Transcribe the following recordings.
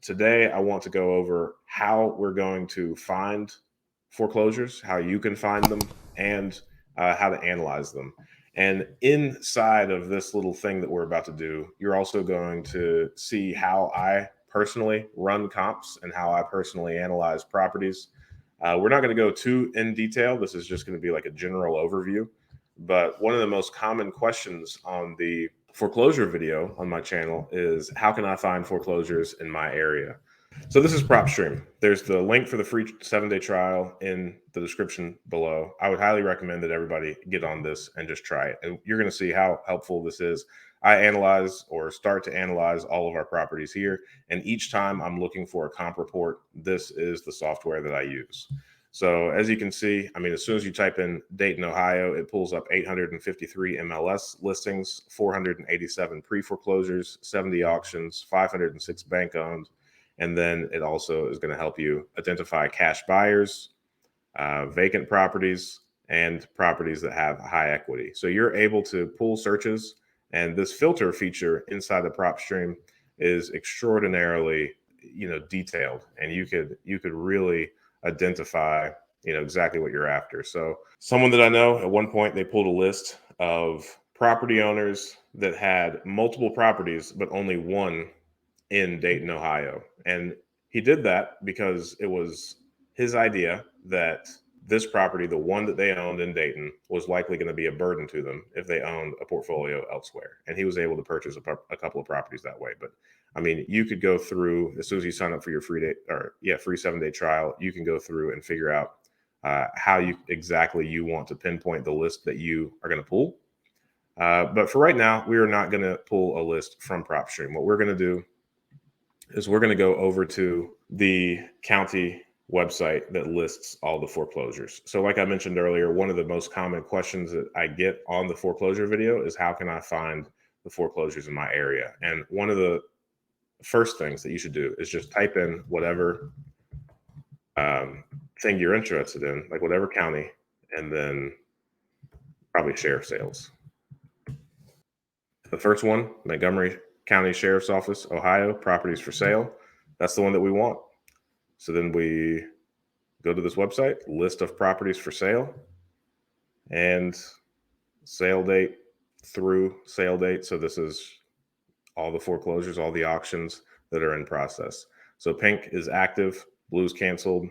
today I want to go over how we're going to find foreclosures, how you can find them, and how to analyze them. And inside of this little thing that we're about to do, you're also going to see how I personally run comps and how I personally analyze properties. We're not going to go too in detail. This is just going to be like a general overview. But one of the most common questions on the foreclosure video on my channel is how can I find foreclosures in my area? So this is Propstream. There's the link for the free 7-day trial in the description below. I would highly recommend that everybody get on this and just try it. And you're going to see how helpful this is. I analyze or start to analyze all of our properties here. And each time I'm looking for a comp report, this is the software that I use. So as you can see, I mean, as soon as you type in Dayton, Ohio, it pulls up 853 MLS listings, 487 pre-foreclosures, 70 auctions, 506 bank-owned. And then it also is going to help you identify cash buyers, vacant properties, and properties that have high equity. So you're able to pull searches, and this filter feature inside the Propstream is extraordinarily, detailed, and you could really identify, exactly what you're after. So someone that I know at one point, they pulled a list of property owners that had multiple properties, but only one in Dayton, Ohio. And he did that because it was his idea that this property, the one that they owned in Dayton, was likely going to be a burden to them if they owned a portfolio elsewhere. And he was able to purchase a couple of properties that way. But I mean, you could go through as soon as you sign up for your free 7-day trial, you can go through and figure out how you want to pinpoint the list that you are going to pull. But for right now, we are not going to pull a list from Propstream. What we're going to do is we're going to go over to the county website that lists all the foreclosures. So like I mentioned earlier, one of the most common questions that I get on the foreclosure video is how can I find the foreclosures in my area? And one of the first things that you should do is just type in whatever thing you're interested in, like whatever county, and then probably sheriff sales. The first one, Montgomery County Sheriff's Office, Ohio, properties for sale. That's the one that we want. So then we go to this website, list of properties for sale, and sale date through sale date. So this is all the foreclosures, all the auctions that are in process. So pink is active, blue's canceled.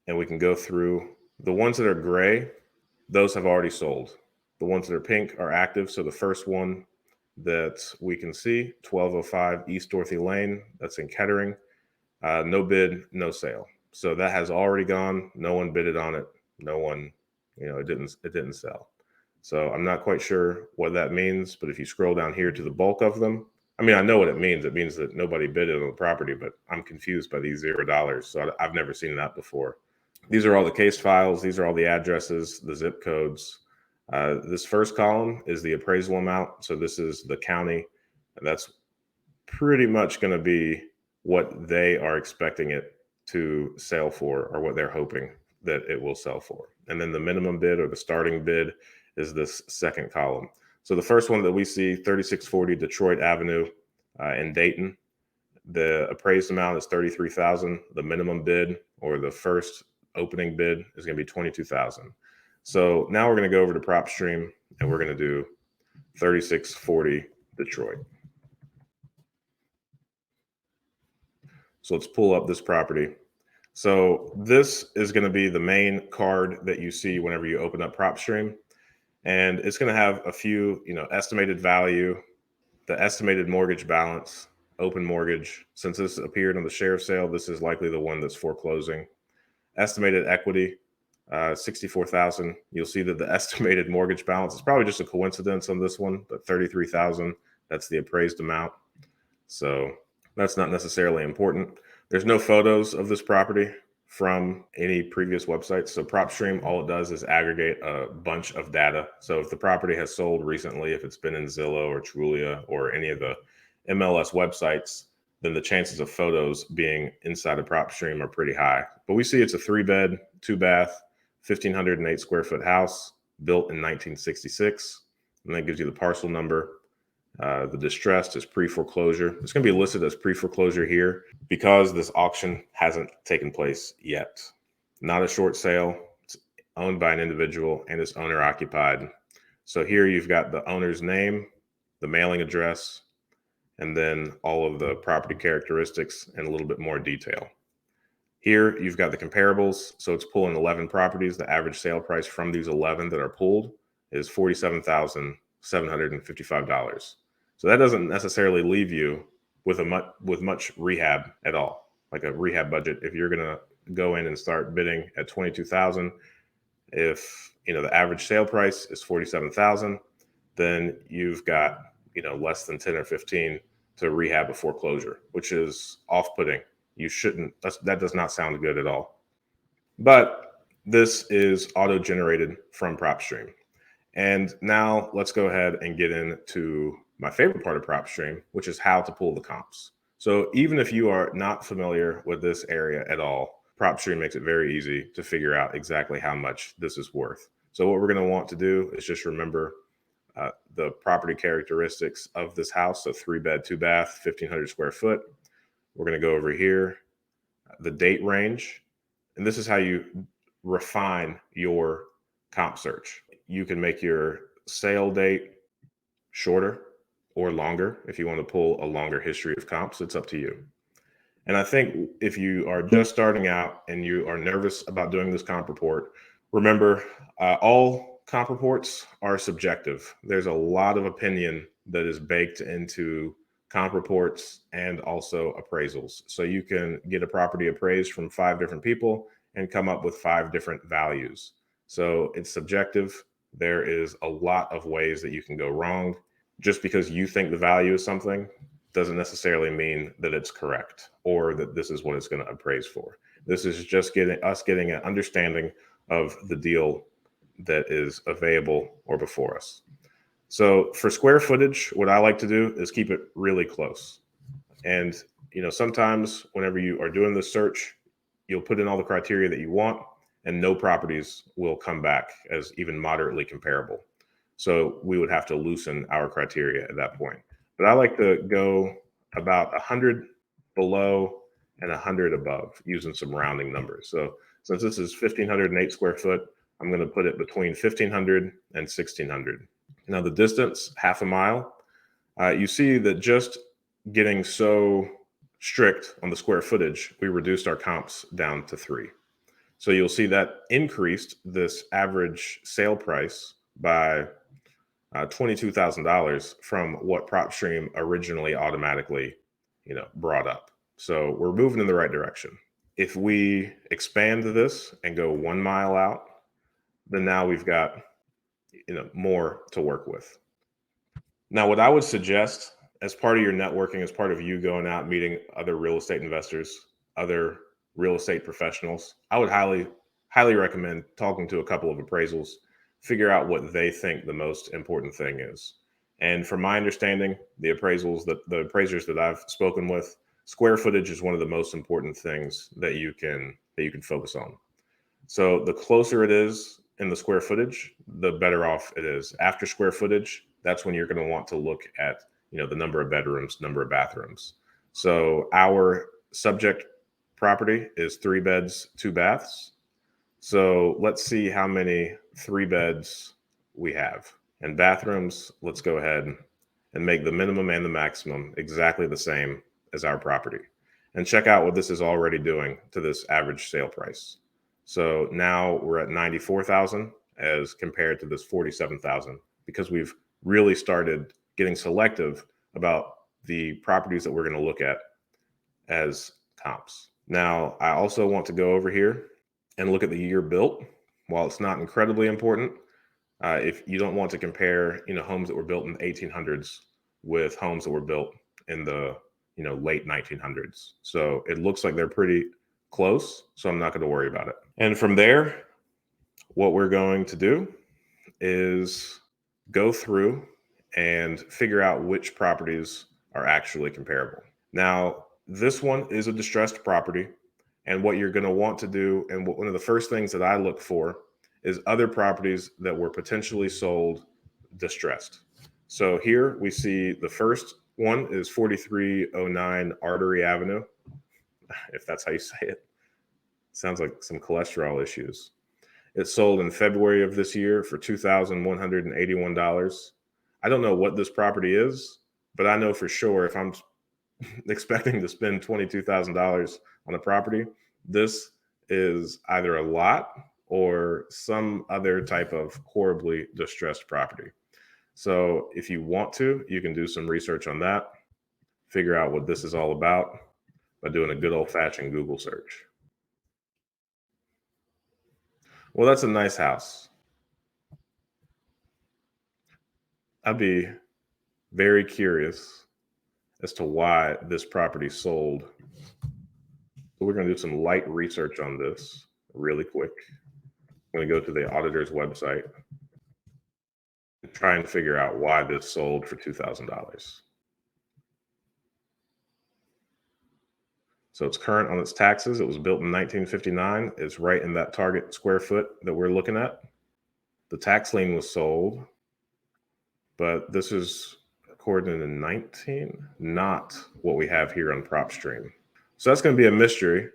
And we can go through the ones that are gray, those have already sold. The ones that are pink are active. So the first one that we can see, 1205 East Dorothy Lane, that's in Kettering. No bid, no sale. So that has already gone. No one bidded on it. No one, it didn't sell. So I'm not quite sure what that means, but if you scroll down here to the bulk of them, I mean, I know what it means. It means that nobody bidded on the property, but I'm confused by these $0. So I've never seen that before. These are all the case files. These are all the addresses, the zip codes. This first column is the appraisal amount. So this is the county, and that's pretty much going to be what they are expecting it to sell for, or what they're hoping that it will sell for. And then the minimum bid or the starting bid is this second column. So the first one that we see, 3640 Detroit Avenue in Dayton, the appraised amount is $33,000. The minimum bid or the first opening bid is going to be $22,000. So now we're going to go over to Propstream and we're going to do 3640 Detroit. So let's pull up this property. So this is going to be the main card that you see whenever you open up Propstream. And it's going to have a few, estimated value, the estimated mortgage balance, open mortgage. Since this appeared on the sheriff's sale, this is likely the one that's foreclosing. Estimated equity, 64,000. You'll see that the estimated mortgage balance is probably just a coincidence on this one, but 33,000, that's the appraised amount. So that's not necessarily important. There's no photos of this property from any previous websites. So Propstream, all it does is aggregate a bunch of data. So if the property has sold recently, if it's been in Zillow or Trulia or any of the MLS websites, then the chances of photos being inside of Propstream are pretty high. But we see it's a 3-bed, 2-bath, 1,508 square foot house built in 1966. And that gives you the parcel number. The distressed is pre-foreclosure. It's going to be listed as pre-foreclosure here because this auction hasn't taken place yet. Not a short sale. It's owned by an individual and it's owner occupied. So here you've got the owner's name, the mailing address, and then all of the property characteristics and a little bit more detail. Here you've got the comparables. So it's pulling 11 properties. The average sale price from these 11 that are pulled is $47,755. So that doesn't necessarily leave you with much rehab at all, like a rehab budget. If you're gonna go in and start bidding at 22,000, if the average sale price is 47,000, then you've got less than 10 or 15 to rehab a foreclosure, which is off-putting. You shouldn't. That does not sound good at all. But this is auto-generated from Propstream. And now let's go ahead and get into my favorite part of Propstream, which is how to pull the comps. So even if you are not familiar with this area at all, Propstream makes it very easy to figure out exactly how much this is worth. So what we're going to want to do is just remember the property characteristics of this house. So 3-bed, 2-bath, 1,500 square foot. We're going to go over here, the date range. And this is how you refine your comp search. You can make your sale date shorter or longer. If you want to pull a longer history of comps, it's up to you. And I think if you are just starting out and you are nervous about doing this comp report, remember all comp reports are subjective. There's a lot of opinion that is baked into comp reports and also appraisals. So you can get a property appraised from 5 different people and come up with 5 different values. So it's subjective. There is a lot of ways that you can go wrong. Just because you think the value is something doesn't necessarily mean that it's correct or that this is what it's going to appraise for. This is just getting an understanding of the deal that is available or before us. So for square footage, what I like to do is keep it really close. And sometimes whenever you are doing this search, you'll put in all the criteria that you want and no properties will come back as even moderately comparable. So we would have to loosen our criteria at that point. But I like to go about 100 below and 100 above using some rounding numbers. So since this is 1,508 square foot, I'm going to put it between 1,500 and 1,600. Now the distance, half a mile, you see that just getting so strict on the square footage, we reduced our comps down to 3. So you'll see that increased this average sale price by $22,000 from what Propstream originally automatically, brought up. So we're moving in the right direction. If we expand this and go 1 mile out, then now we've got, more to work with. Now, what I would suggest as part of your networking, as part of you going out meeting other real estate investors, other real estate professionals, I would highly recommend talking to a couple of appraisals, figure out what they think the most important thing is. And from my understanding, the appraisers that I've spoken with, square footage is one of the most important things that you can focus on. So the closer it is in the square footage, the better off it is. After square footage, that's when you're going to want to look at, the number of bedrooms, number of bathrooms. So our subject property is 3 beds, 2 baths. So let's see how many 3 beds we have. And bathrooms, let's go ahead and make the minimum and the maximum exactly the same as our property. And check out what this is already doing to this average sale price. So now we're at 94,000 as compared to this 47,000 because we've really started getting selective about the properties that we're going to look at as comps. Now, I also want to go over here and look at the year built. While it's not incredibly important, if you don't want to compare, homes that were built in the 1800s with homes that were built in the, late 1900s. So it looks like they're pretty close, so I'm not going to worry about it. And from there, what we're going to do is go through and figure out which properties are actually comparable. Now, this one is a distressed property. And what you're going to want to do, and one of the first things that I look for is other properties that were potentially sold distressed. So here we see the first one is 4309 Artery Avenue, if that's how you say it. Sounds like some cholesterol issues. It sold in February of this year for $2,181. I don't know what this property is, but I know for sure if I'm expecting to spend $22,000 on a property, this is either a lot or some other type of horribly distressed property. So if you want to, you can do some research on that, figure out what this is all about by doing a good old fashioned Google search. Well, that's a nice house. I'd be very curious as to why this property sold. So we're going to do some light research on this really quick. I'm going to go to the auditor's website and try and figure out why this sold for $2,000. So it's current on its taxes. It was built in 1959. It's right in that target square foot that we're looking at. The tax lien was sold, but this is according to 19, not what we have here on Propstream. So that's going to be a mystery.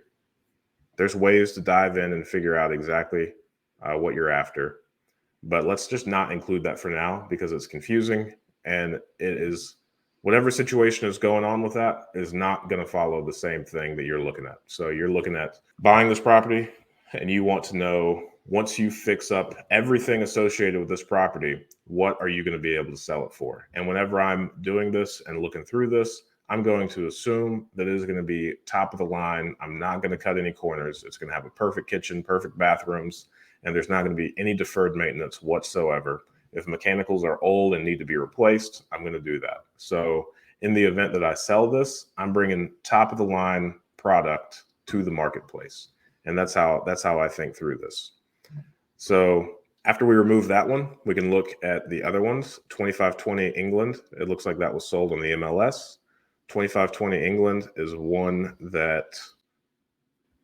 There's ways to dive in and figure out exactly what you're after, but let's just not include that for now because it's confusing, and it is whatever situation is going on with that is not going to follow the same thing that you're looking at. So you're looking at buying this property and you want to know, once you fix up everything associated with this property, what are you going to be able to sell it for? And whenever I'm doing this and looking through this, I'm going to assume that it is going to be top of the line. I'm not going to cut any corners. It's going to have a perfect kitchen, perfect bathrooms, and there's not going to be any deferred maintenance whatsoever. If mechanicals are old and need to be replaced, I'm going to do that. So in the event that I sell this, I'm bringing top of the line product to the marketplace. And that's how I think through this. So after we remove that one, we can look at the other ones. 2520 England, it looks like that was sold on the MLS. 2520 England is one that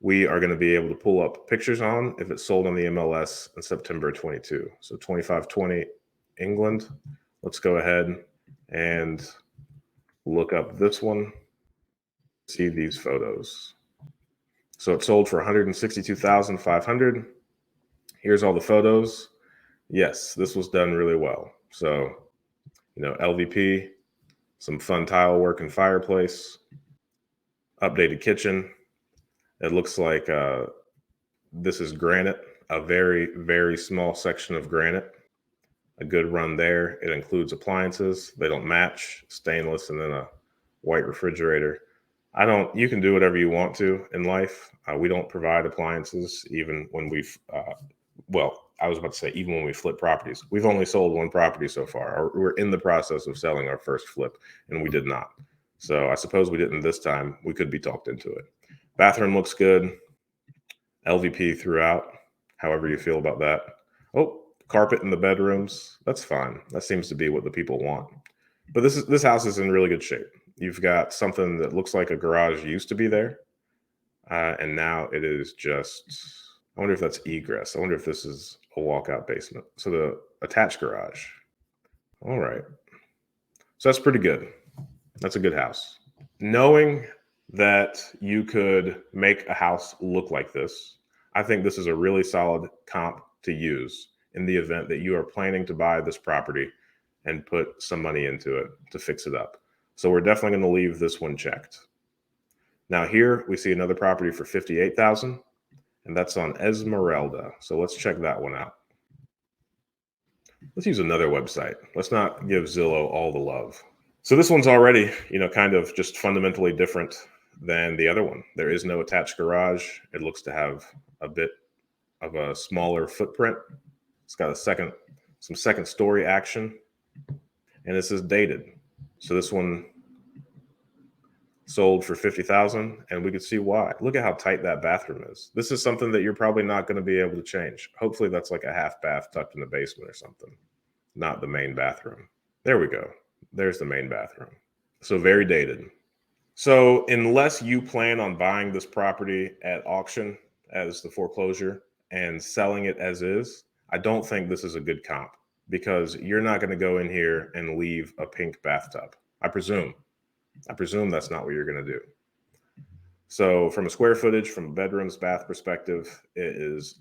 we are going to be able to pull up pictures on if it's sold on the MLS in September 22. So 2520 England. Let's go ahead and look up this one. See these photos. So it sold for $162,500. Here's all the photos. Yes, this was done really well. So, LVP, some fun tile work and fireplace, updated kitchen. It looks like this is granite, a very, very small section of granite. A good run there. It includes appliances. They don't match, stainless, and then a white refrigerator. You can do whatever you want to in life. We don't provide appliances even when I was about to say, even when we flip properties. We've only sold one property so far. We're in the process of selling our first flip, and we did not. So I suppose we didn't this time. We could be talked into it. Bathroom looks good. LVP throughout, however you feel about that. Oh, carpet in the bedrooms. That's fine. That seems to be what the people want. But this house is in really good shape. You've got something that looks like a garage used to be there. And now it is just, I wonder if that's egress. I wonder if this is a walkout basement. So the attached garage. All right. So that's pretty good. That's a good house. Knowing that you could make a house look like this, I think this is a really solid comp to use in the event that you are planning to buy this property and put some money into it to fix it up. So we're definitely going to leave this one checked. Now here we see another property for $58,000, and that's on Esmeralda. So let's check that one out. Let's use another website. Let's not give Zillow all the love. So this one's already, kind of just fundamentally different than the other one. There is no attached garage. It looks to have a bit of a smaller footprint. It's got some second story action, and this is dated. So this one sold for $50,000, and we could see why. Look at how tight that bathroom is. This is something that you're probably not going to be able to change. Hopefully that's like a half bath tucked in the basement or something, not the main bathroom. There we go. There's the main bathroom. So very dated. So unless you plan on buying this property at auction as the foreclosure and selling it as is, I don't think this is a good comp. because you're not going to go in here and leave a pink bathtub. I presume. I presume that's not what you're going to do. So, from a square footage, from a bedroom's bath perspective, it is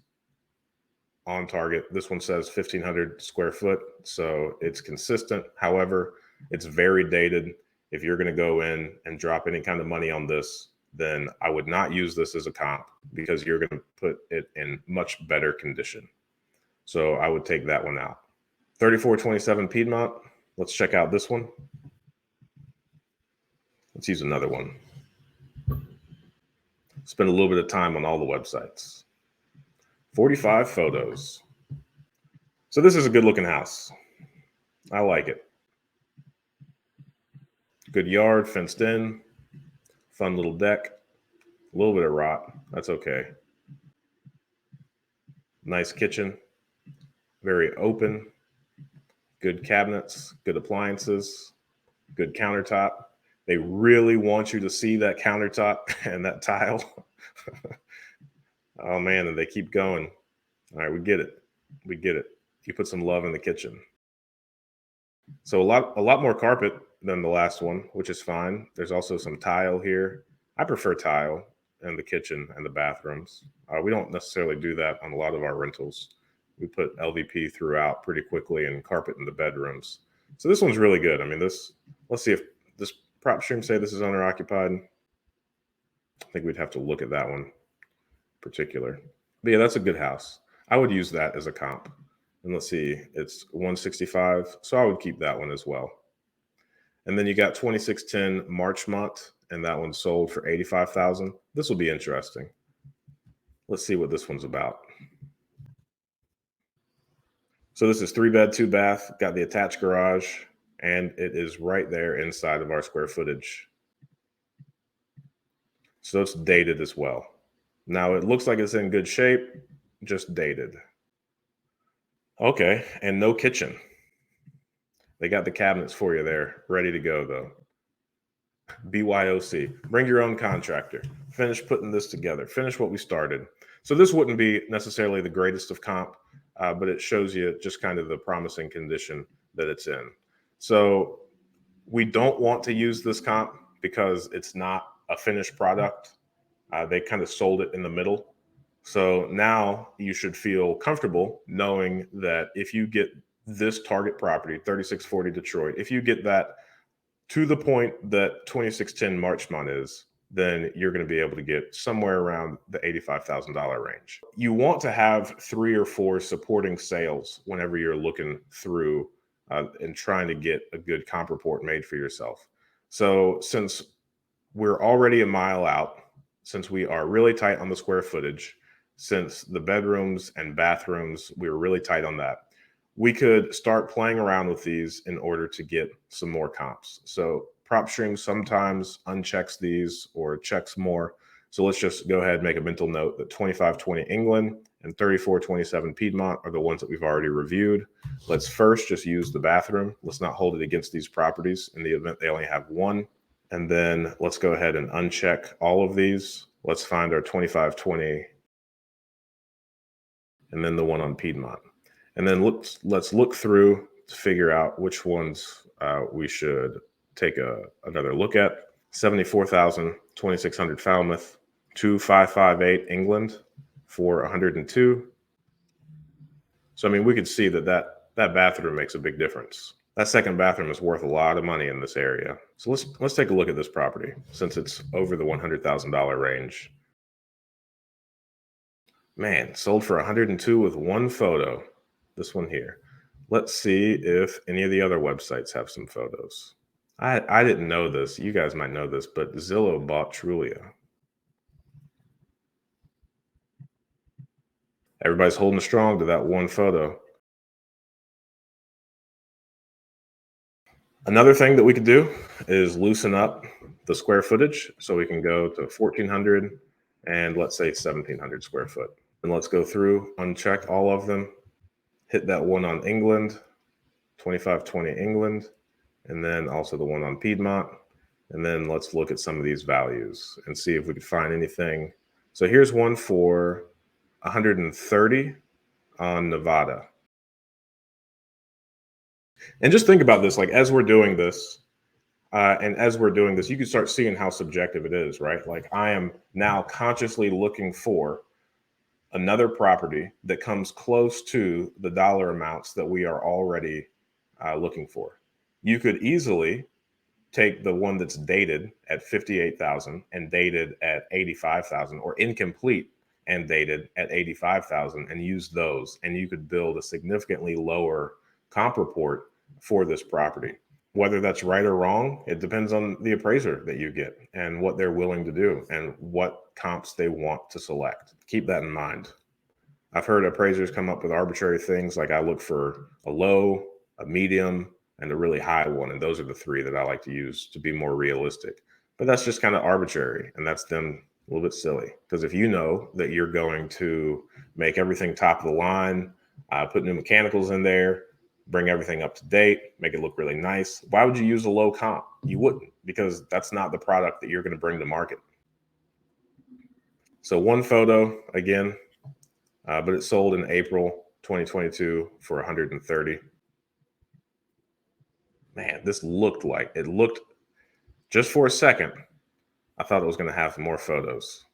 on target. This one says 1,500 square foot, so it's consistent. However, it's very dated. If you're going to go in and drop any kind of money on this, then I would not use this as a comp because you're going to put it in much better condition. So I would take that one out. 3427 Piedmont. Let's check out this one. Let's use another one. Spend a little bit of time on all the websites. 45 photos. So this is a good looking house. I like it. Good yard, fenced in, fun little deck, a little bit of rot. That's okay. Nice kitchen, very open, good cabinets, good appliances, good countertop. They really want you to see that countertop and that tile. Oh man, and they keep going. All right, we get it. We get it. You put some love in the kitchen. So a lot more carpet than the last one, which is fine. There's also some tile here. I prefer tile in the kitchen and the bathrooms. We don't necessarily do that on a lot of our rentals. We put LVP throughout pretty quickly and carpet in the bedrooms. So this one's really good. I mean, this. Let's see if this Propstream say this is owner occupied. I think we'd have to look at that one in particular. But yeah, that's a good house. I would use that as a comp. And let's see, it's 165. So I would keep that one as well. And then you got 2610 Marchmont, and that one sold for 85,000. This will be interesting. Let's see what this one's about. So this is 3 bed, 2 bath, got the attached garage, and it is right there inside of our square footage. So it's dated as well. Now it looks like it's in good shape, just dated. Okay, and no kitchen. They got the cabinets for you there, ready to go though. BYOC, bring your own contractor. Finish putting this together. Finish what we started. So this wouldn't be necessarily the greatest of comp, but it shows you just kind of the promising condition that it's in. So we don't want to use this comp because it's not a finished product. They kind of sold it in the middle. So now you should feel comfortable knowing that if you get this target property, 3640 Detroit, if you get that to the point that 2610 Marchmont is, then you're going to be able to get somewhere around the $85,000 range. You want to have 3 or 4 supporting sales whenever you're looking through and trying to get a good comp report made for yourself. So since we're already a mile out, since we are really tight on the square footage, since the bedrooms and bathrooms, we were really tight on that, we could start playing around with these in order to get some more comps. So Propstream sometimes unchecks these or checks more. So let's just go ahead and make a mental note that 2520 England and 3427 Piedmont are the ones that we've already reviewed. Let's first just use the bathroom. Let's not hold it against these properties in the event they only have one. And then let's go ahead and uncheck all of these. Let's find our 2520 and then the one on Piedmont. And then let's look through to figure out which ones we should take another look at. 74,000, 2600 Falmouth, 2558 England for 102. So I mean, we could see that bathroom makes a big difference. That second bathroom is worth a lot of money in this area. So let's take a look at this property since it's over the $100,000 range. Man, sold for 102 with one photo. This one here. Let's see if any of the other websites have some photos. I didn't know this. You guys might know this, but Zillow bought Trulia. Everybody's holding strong to that one photo. Another thing that we could do is loosen up the square footage so we can go to 1,400 and let's say 1,700 square foot. And let's go through, uncheck all of them, hit that one on England, 2520 England, and then also the one on Piedmont. And then let's look at some of these values and see if we could find anything. So here's one for 130 on Nevada. And just think about this, like as we're doing this, you can start seeing how subjective it is, right? Like I am now consciously looking for another property that comes close to the dollar amounts that we are already looking for. You could easily take the one that's dated at 58,000 and dated at 85,000, or incomplete and dated at 85,000, and use those, and you could build a significantly lower comp report for this property. Whether that's right or wrong, it depends on the appraiser that you get and what they're willing to do and what comps they want to select. Keep that in mind. I've heard appraisers come up with arbitrary things like I look for a low, a medium, and a really high one. And those are the three that I like to use to be more realistic. But that's just kind of arbitrary. And that's them a little bit silly. Because if you know that you're going to make everything top of the line, put new mechanicals in there, bring everything up to date, make it look really nice, why would you use a low comp? You wouldn't, because that's not the product that you're going to bring to market. So one photo, again, but it sold in April 2022 for 130. Man, this looked just for a second. I thought it was going to have more photos,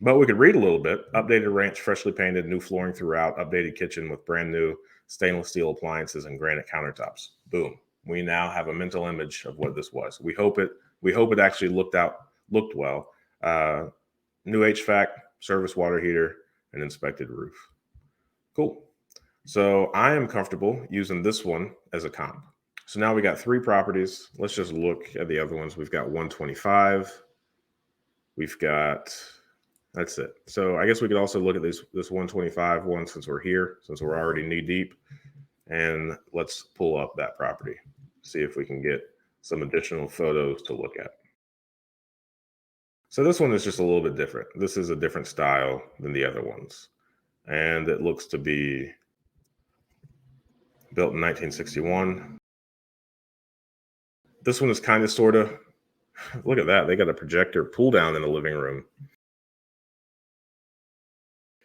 but we could read a little bit. Updated ranch, freshly painted, new flooring throughout, updated kitchen with brand new stainless steel appliances and granite countertops. Boom. We now have a mental image of what this was. We hope it actually looked well. New HVAC, service water heater, and inspected roof. Cool. So I am comfortable using this one as a comp. So now we got 3 properties. Let's just look at the other ones. We've got 125. That's it. So I guess we could also look at this 125 one since we're already knee deep. And let's pull up that property, see if we can get some additional photos to look at. So this one is just a little bit different. This is a different style than the other ones. And it looks to be built in 1961. This one is kind of sort of, look at that. They got a projector pull down in the living room.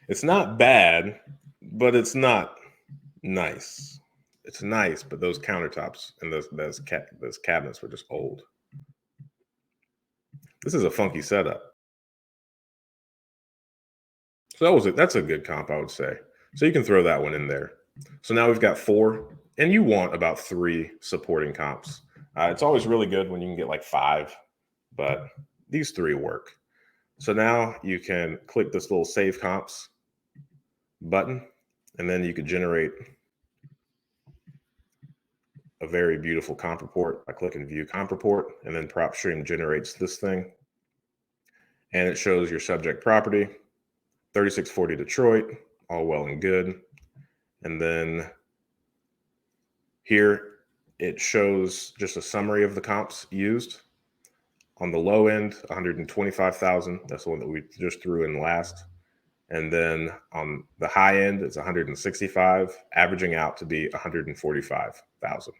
It's not bad, but it's not nice. It's nice, but those countertops and those cabinets were just old. This is a funky setup. So that's a good comp, I would say. So you can throw that one in there. So now we've got 4, and you want about 3 supporting comps. It's always really good when you can get like 5, but these 3 work. So now you can click this little save comps button, and then you could generate a very beautiful comp report by clicking view comp report, and then Propstream generates this thing, and it shows your subject property, 3640 Detroit, all well and good. And then here it shows just a summary of the comps used. On the low end, 125,000. That's the one that we just threw in last. And then on the high end, it's 165, averaging out to be 145,000.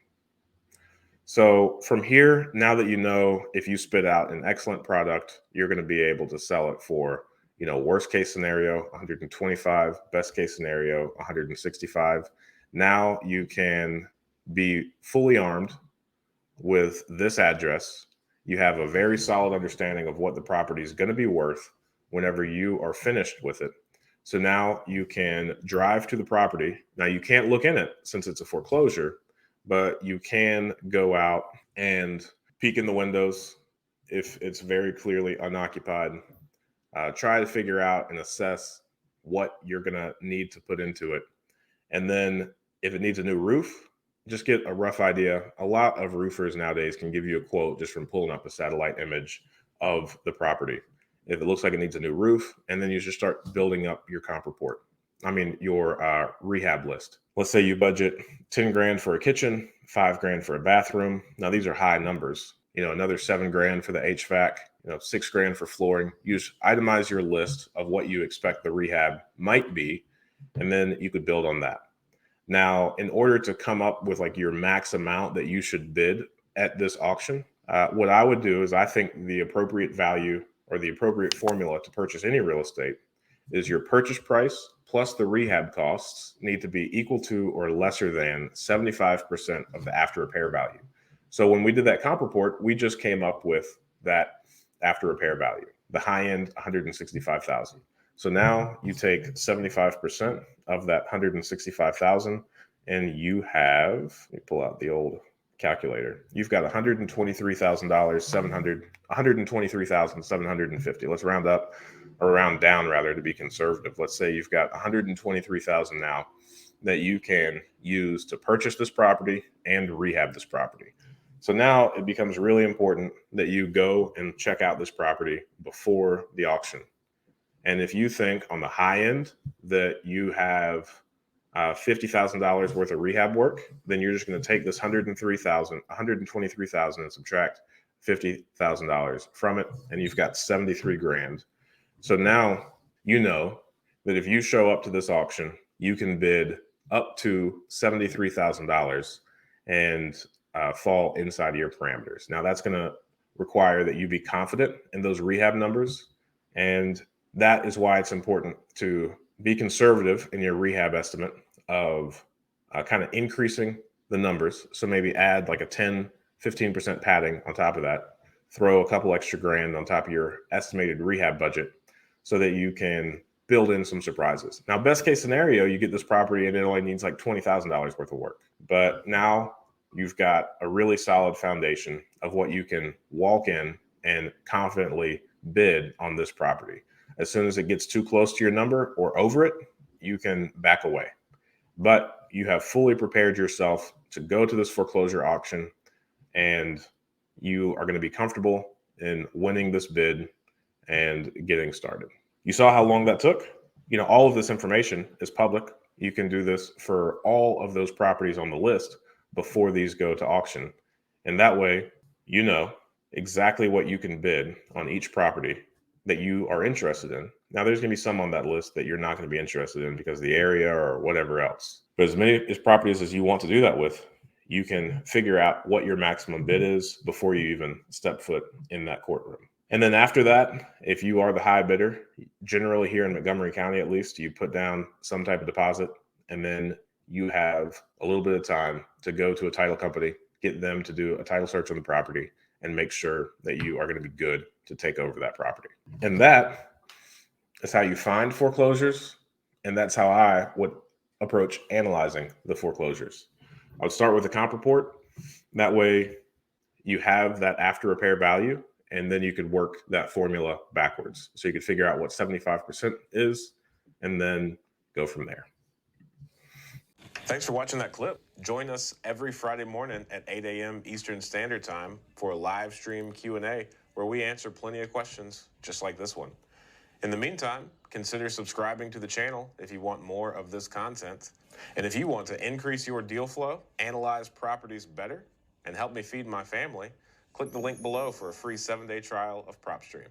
So from here, now that you know, if you spit out an excellent product, you're going to be able to sell it for, worst case scenario, 125, best case scenario, 165. Now you can be fully armed with this address. You have a very solid understanding of what the property is going to be worth whenever you are finished with it. So now you can drive to the property. Now you can't look in it since it's a foreclosure, but you can go out and peek in the windows if it's very clearly unoccupied. Try to figure out and assess what you're going to need to put into it. And then if it needs a new roof, just get a rough idea. A lot of roofers nowadays can give you a quote just from pulling up a satellite image of the property. If it looks like it needs a new roof, and then you just start building up your comp report. Your rehab list. Let's say you budget 10 grand for a kitchen, 5 grand for a bathroom. Now these are high numbers. Another 7 grand for the HVAC, 6 grand for flooring. You just itemize your list of what you expect the rehab might be, and then you could build on that. Now, in order to come up with like your max amount that you should bid at this auction, what I would do is I think the appropriate value or the appropriate formula to purchase any real estate is your purchase price plus the rehab costs need to be equal to or lesser than 75% of the after repair value. So when we did that comp report, we just came up with that after repair value, the high end 165,000. So now you take 75% of that 165,000 and you have, let me pull out the old calculator. You've got $123,000, 123,750. Let's round up or round down rather to be conservative. Let's say you've got 123,000 now that you can use to purchase this property and rehab this property. So now it becomes really important that you go and check out this property before the auction. And if you think on the high end that you have $50,000 worth of rehab work, then you're just going to take this 123,000 and subtract $50,000 from it, and you've got 73 grand. So now you know that if you show up to this auction, you can bid up to $73,000 and fall inside of your parameters. Now that's going to require that you be confident in those rehab numbers, and that is why it's important to be conservative in your rehab estimate of kind of increasing the numbers. So maybe add like a 10-15% padding on top of that, throw a couple extra grand on top of your estimated rehab budget so that you can build in some surprises. Now, best case scenario, you get this property and it only needs like $20,000 worth of work. But now you've got a really solid foundation of what you can walk in and confidently bid on this property. As soon as it gets too close to your number or over it, you can back away. But you have fully prepared yourself to go to this foreclosure auction, and you are going to be comfortable in winning this bid and getting started. You saw how long that took? You know, all of this information is public. You can do this for all of those properties on the list before these go to auction. And that way, you know exactly what you can bid on each property that you are interested in. Now, there's going to be some on that list that you're not going to be interested in because of the area or whatever else. But as many properties as you want to do that with, you can figure out what your maximum bid is before you even step foot in that courtroom. And then after that, if you are the high bidder, generally here in Montgomery County at least, you put down some type of deposit, and then you have a little bit of time to go to a title company, get them to do a title search on the property, and make sure that you are going to be good to take over that property. And that is how you find foreclosures, and that's how I would approach analyzing the foreclosures. I would start with a comp report. That way you have that after repair value, and then you could work that formula backwards. So you could figure out what 75% is and then go from there. Thanks for watching that clip. Join us every Friday morning at 8 a.m. Eastern Standard Time for a live stream Q&A where we answer plenty of questions just like this one. In the meantime, consider subscribing to the channel if you want more of this content. And if you want to increase your deal flow, analyze properties better, and help me feed my family, click the link below for a free 7-day trial of Propstream.